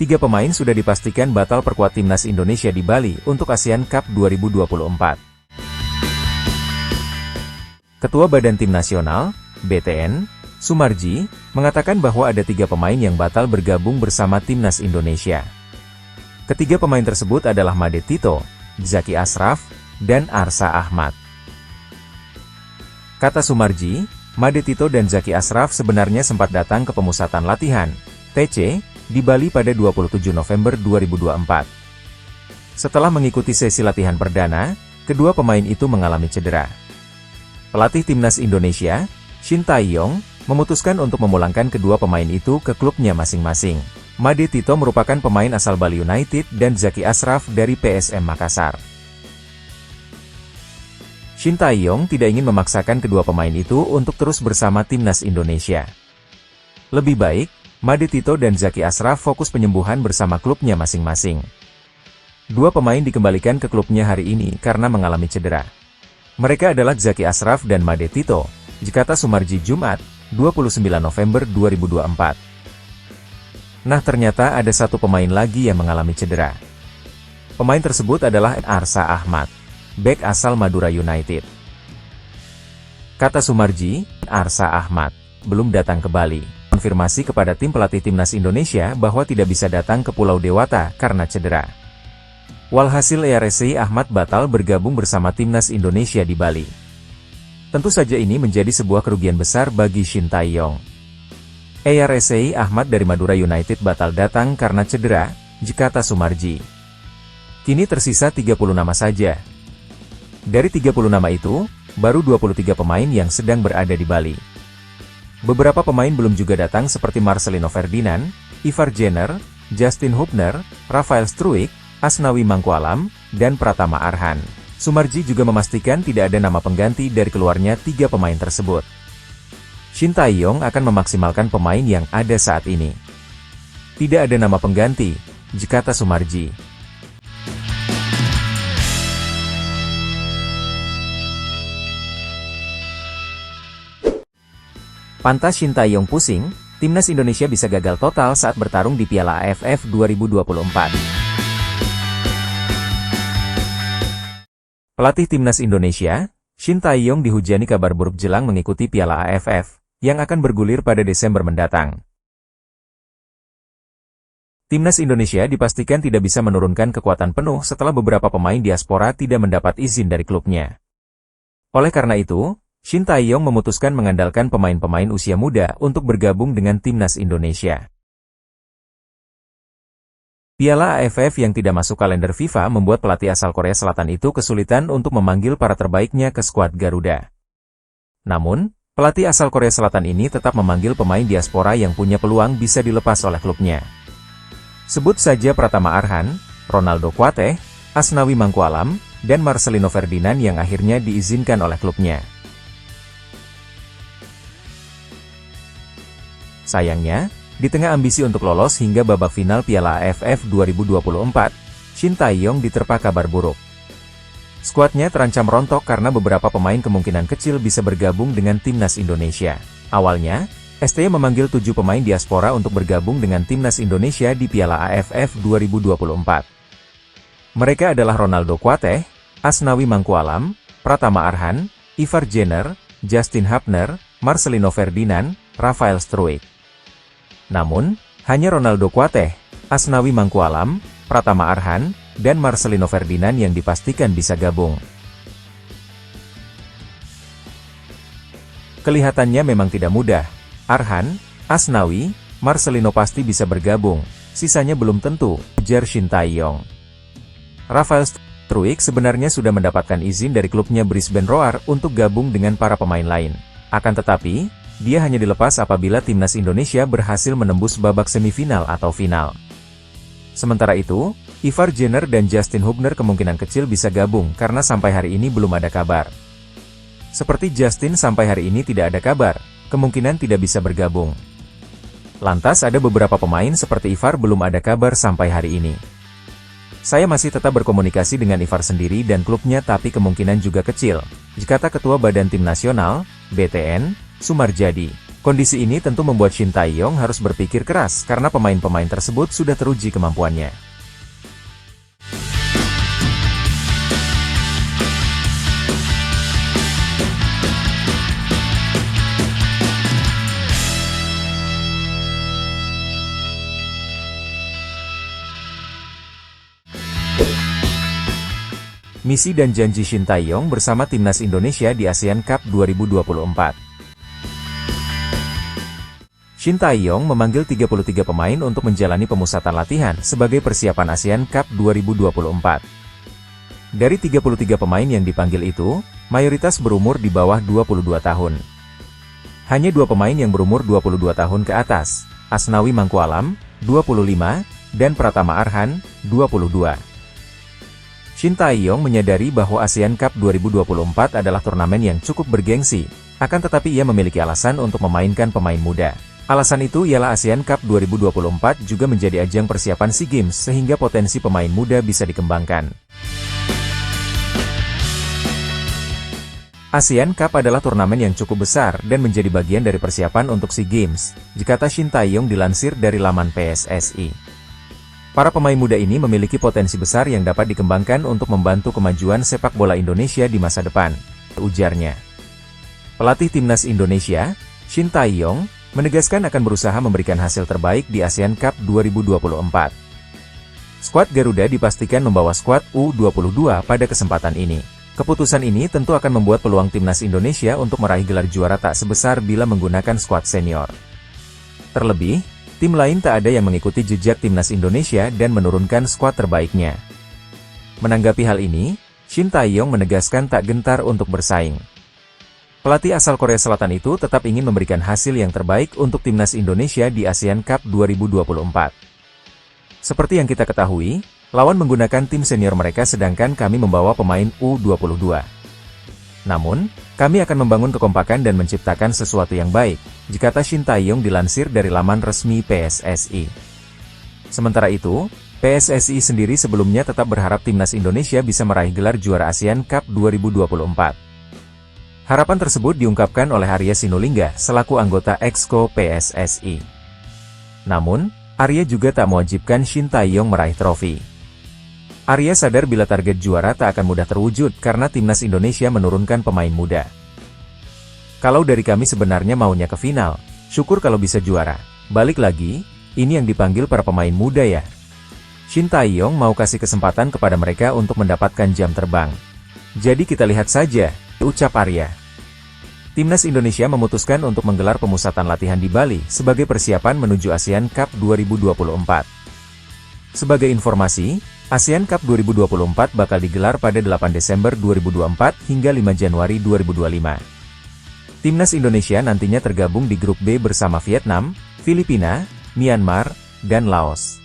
3 pemain sudah dipastikan batal perkuat timnas Indonesia di Bali untuk ASEAN Cup 2024. Ketua Badan Tim Nasional, BTN, Sumarji, mengatakan bahwa ada 3 pemain yang batal bergabung bersama timnas Indonesia. Ketiga pemain tersebut adalah Made Tito, Zaki Ashraf, dan Arsa Ahmad. Kata Sumarji, Made Tito dan Zaki Ashraf sebenarnya sempat datang ke pemusatan latihan, TC, di Bali pada 27 November 2024. Setelah mengikuti sesi latihan perdana, kedua pemain itu mengalami cedera. Pelatih timnas Indonesia, Shin Tae-yong, memutuskan untuk memulangkan kedua pemain itu ke klubnya masing-masing. Made Tito merupakan pemain asal Bali United dan Zaki Ashraf dari PSM Makassar. Shin Tae-yong tidak ingin memaksakan kedua pemain itu untuk terus bersama timnas Indonesia. Lebih baik, Made Tito dan Zaki Ashraf fokus penyembuhan bersama klubnya masing-masing. Dua pemain dikembalikan ke klubnya hari ini karena mengalami cedera. Mereka adalah Zaki Ashraf dan Made Tito, kata Sumarji Jumat, 29 November 2024. Nah, ternyata ada satu pemain lagi yang mengalami cedera. Pemain tersebut adalah Arsa Ahmad, bek asal Madura United. Kata Sumarji, Arsa Ahmad belum datang ke Bali. Konfirmasi kepada tim pelatih timnas Indonesia bahwa tidak bisa datang ke Pulau Dewata karena cedera. Walhasil Arsa Ahmad batal bergabung bersama timnas Indonesia di Bali. Tentu saja ini menjadi sebuah kerugian besar bagi Shin Tae-yong. Arsa Ahmad dari Madura United batal datang karena cedera, kata Sumarji. Kini tersisa 30 nama saja. Dari 30 nama itu, baru 23 pemain yang sedang berada di Bali. Beberapa pemain belum juga datang seperti Marcelino Ferdinand, Ivar Jenner, Justin Hubner, Rafael Struijk, Asnawi Mangkualam, dan Pratama Arhan. Sumarji juga memastikan tidak ada nama pengganti dari keluarnya 3 pemain tersebut. Shin Tae-yong akan memaksimalkan pemain yang ada saat ini. Tidak ada nama pengganti, kata Sumarji. Pantas Shin Tae-yong pusing, timnas Indonesia bisa gagal total saat bertarung di Piala AFF 2024. Pelatih timnas Indonesia, Shin Tae-yong dihujani kabar buruk jelang mengikuti Piala AFF, yang akan bergulir pada Desember mendatang. Timnas Indonesia dipastikan tidak bisa menurunkan kekuatan penuh setelah beberapa pemain diaspora tidak mendapat izin dari klubnya. Oleh karena itu, Shin Tae-yong memutuskan mengandalkan pemain-pemain usia muda untuk bergabung dengan timnas Indonesia. Piala AFF yang tidak masuk kalender FIFA membuat pelatih asal Korea Selatan itu kesulitan untuk memanggil para terbaiknya ke skuad Garuda. Namun, pelatih asal Korea Selatan ini tetap memanggil pemain diaspora yang punya peluang bisa dilepas oleh klubnya. Sebut saja Pratama Arhan, Ronaldo Kuateh, Asnawi Mangkualam, dan Marcelino Ferdinand yang akhirnya diizinkan oleh klubnya. Sayangnya, di tengah ambisi untuk lolos hingga babak final Piala AFF 2024, Shin Tae-yong diterpa kabar buruk. Skuadnya terancam rontok karena beberapa pemain kemungkinan kecil bisa bergabung dengan timnas Indonesia. Awalnya, STY memanggil 7 pemain diaspora untuk bergabung dengan timnas Indonesia di Piala AFF 2024. Mereka adalah Ronaldo Kuateh, Asnawi Mangkualam, Pratama Arhan, Ivar Jenner, Justin Hubner, Marcelino Ferdinand, Rafael Struijk. Namun, hanya Ronaldo Kuateh, Asnawi Mangkualam, Pratama Arhan, dan Marcelino Ferdinand yang dipastikan bisa gabung. Kelihatannya memang tidak mudah. Arhan, Asnawi, Marcelino pasti bisa bergabung, sisanya belum tentu, ujar Shin Tae-yong. Rafael Struijk sebenarnya sudah mendapatkan izin dari klubnya Brisbane Roar untuk gabung dengan para pemain lain. Akan tetapi, dia hanya dilepas apabila timnas Indonesia berhasil menembus babak semifinal atau final. Sementara itu, Ivar Jenner dan Justin Hubner kemungkinan kecil bisa gabung karena sampai hari ini belum ada kabar. Seperti Justin sampai hari ini tidak ada kabar, kemungkinan tidak bisa bergabung. Lantas ada beberapa pemain seperti Ivar belum ada kabar sampai hari ini. Saya masih tetap berkomunikasi dengan Ivar sendiri dan klubnya tapi kemungkinan juga kecil, kata Ketua Badan Tim Nasional, BTN, Sumarjadi. Kondisi ini tentu membuat Shin Tae-yong harus berpikir keras karena pemain-pemain tersebut sudah teruji kemampuannya. Misi dan janji Shin Tae-yong bersama timnas Indonesia di ASEAN Cup 2024. Shin Tae-yong memanggil 33 pemain untuk menjalani pemusatan latihan sebagai persiapan ASEAN Cup 2024. Dari 33 pemain yang dipanggil itu, mayoritas berumur di bawah 22 tahun. Hanya 2 pemain yang berumur 22 tahun ke atas, Asnawi Mangkualam, 25, dan Pratama Arhan, 22. Shin Tae-yong menyadari bahwa ASEAN Cup 2024 adalah turnamen yang cukup bergengsi, akan tetapi ia memiliki alasan untuk memainkan pemain muda. Alasan itu ialah ASEAN Cup 2024 juga menjadi ajang persiapan SEA Games sehingga potensi pemain muda bisa dikembangkan. ASEAN Cup adalah turnamen yang cukup besar dan menjadi bagian dari persiapan untuk SEA Games, kata Shin Tae-yong dilansir dari laman PSSI. Para pemain muda ini memiliki potensi besar yang dapat dikembangkan untuk membantu kemajuan sepak bola Indonesia di masa depan, ujarnya. Pelatih timnas Indonesia, Shin Tae-yong, menegaskan akan berusaha memberikan hasil terbaik di ASEAN Cup 2024. Skuad Garuda dipastikan membawa skuad U22 pada kesempatan ini. Keputusan ini tentu akan membuat peluang timnas Indonesia untuk meraih gelar juara tak sebesar bila menggunakan skuad senior. Terlebih, tim lain tak ada yang mengikuti jejak timnas Indonesia dan menurunkan skuad terbaiknya. Menanggapi hal ini, Shin Tae-yong menegaskan tak gentar untuk bersaing. Pelatih asal Korea Selatan itu tetap ingin memberikan hasil yang terbaik untuk timnas Indonesia di ASEAN Cup 2024. Seperti yang kita ketahui, lawan menggunakan tim senior mereka sedangkan kami membawa pemain U22. Namun, kami akan membangun kekompakan dan menciptakan sesuatu yang baik, kata Shin Tae-yong dilansir dari laman resmi PSSI. Sementara itu, PSSI sendiri sebelumnya tetap berharap timnas Indonesia bisa meraih gelar juara ASEAN Cup 2024. Harapan tersebut diungkapkan oleh Arya Sinulinga selaku anggota Exco PSSI. Namun, Arya juga tak mewajibkan Shin Tae-yong meraih trofi. Arya sadar bila target juara tak akan mudah terwujud karena timnas Indonesia menurunkan pemain muda. Kalau dari kami sebenarnya maunya ke final, syukur kalau bisa juara. Balik lagi, ini yang dipanggil para pemain muda ya. Shin Tae-yong mau kasih kesempatan kepada mereka untuk mendapatkan jam terbang. Jadi kita lihat saja, ucap Arya. Timnas Indonesia memutuskan untuk menggelar pemusatan latihan di Bali sebagai persiapan menuju ASEAN Cup 2024. Sebagai informasi, ASEAN Cup 2024 bakal digelar pada 8 Desember 2024 hingga 5 Januari 2025. Timnas Indonesia nantinya tergabung di grup B bersama Vietnam, Filipina, Myanmar, dan Laos.